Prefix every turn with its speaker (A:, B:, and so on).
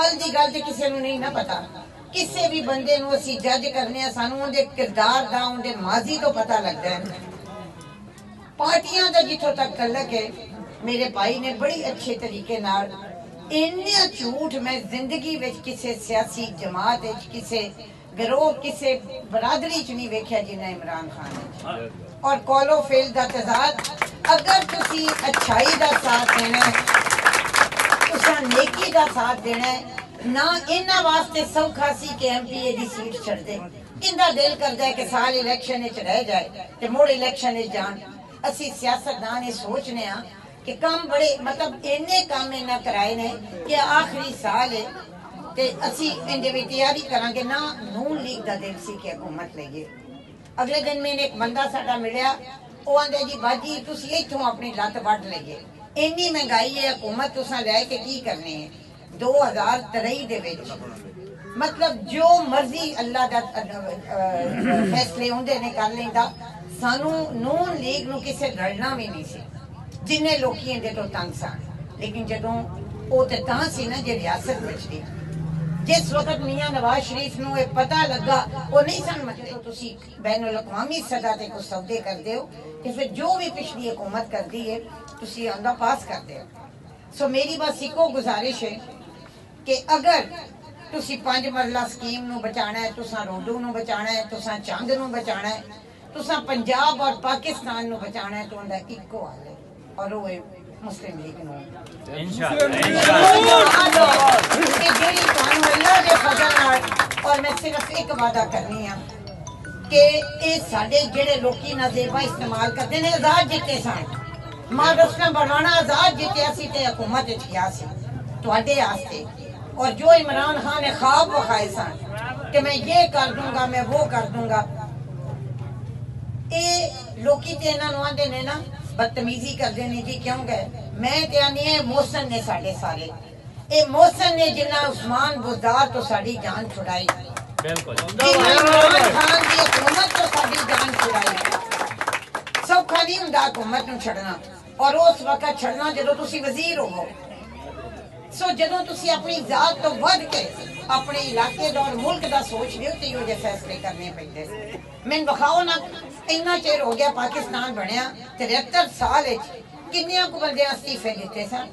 A: कल की गल तो किसी नहीं ना पता। किसी भी बंदे नूं असीं जज करने सानू उहदे किरदार दा उहदे माजी तो पता लगता है। पार्टियां दा जिथों तक तल्लक है, मेरे भाई ने बड़ी अच्छे तरीके नाल इन्ना झूठ मैं जिंदगी विच किसी सियासी जमात किसी गिरोह किसी बरादरी च नहीं वेख्या जिन्ना इमरान खान। और कॉलो फेल दा तजाद, अगर तुसी अच्छाई दा साथ देना है, तुसा नेकी दा साथ देना है ना, इन्ना वास्ते सौखा सी कि MPA दी सीट छड़ दे। इंदा दिल करदा है कि साल इलेक्शन च रह जाए ते मुड़ इलेक्शन च जान। असी सियासतदान ये सोचने आ कि काम बड़े मतलब इन्ने काम इन्ना कराए ने कि आखिरी साल है ते असी इंदे विच तैयारी करांगे ना। नून लीग दा दिल सी कि हुकूमत लईए। अगले दिन मैंने एक बंदा साडा मिलिया, वो आंदे जी बाजी तुसी इत्थों अपनी लत्त वड्ढ लईए, इन्नी महंगाई है, हुकूमत तुसा लैके की करनी है। 2023 दे विच मतलब जो मर्जी अल्लाह दा फैसले होंदे ने कर लेंदा। सानू नून लीग नू किसे लड़ना भी नहीं सी, जिन्ने लोकी इहदे तो तंग सन। लेकिन जदों वो ते तां सी ना जे रियासत बचदी। जिस वक्त मियां नवाज शरीफ नू ये पता लगा, वो नहीं सन मतलब तुसी बैनुल अक़वामी सतह ते कुछ सौदे करदे हो ते फिर जो भी पिछली हुकूमत करदी है तुसी आंदा पास करदे हो। सो मेरी बस इको गुजारिश है कि अगर तुसी 5 मरला स्कीम नू बचाना है, तुसा रोडू नू बचाना है, तुसा चंद नू बचाना है, तुसा पंजाब और पाकिस्तान नू बचाना है, तो उनका इको हल है और वो मुस्लिम लीग नू और मैं सिर्फ एक वादा करनी है कि ये साडे जेड़े लोकी नाजेबा इस्तेमाल करते हैं आजाद जिते सन, मां रस्म बनवाना आजाद जितया सी ते हुकूमत च गया सी तुहाडे आस्ते। और जो इमरान खान ने ख्वाब वखाए सन कि मैं ये कर दूंगा मैं वो कर दूंगा, ये लोकी ते इन्हां नूं आंदे ने ना बदतमीजी करदे ने जी। क्यों गए? मैं ते आनी है मोहसन ने साडे सारे, ये मोहसन ने जिन्ना उस्मान बुज़दार तो साडी जान छुड़ाई, बिल्कुल इमरान खान दी हुकूमत तो साडी जान छुड़ाई। सौखा नहीं हुंदा हुकूमत नूं छड़ना, और उस वक्त छड़ना जदों तुसी वजीर हो। सो जदों तुसी अपनी जात तो वध के अपने इलाके दा और मुल्क दा सोच रहे हो तो इहो जे फैसले करने पैंदे। मैनूं विखाओ ना, इन्ना चिर हो गया पाकिस्तान बनया 73 साल किन्ने को बंदे अस्तीफे दिते सन।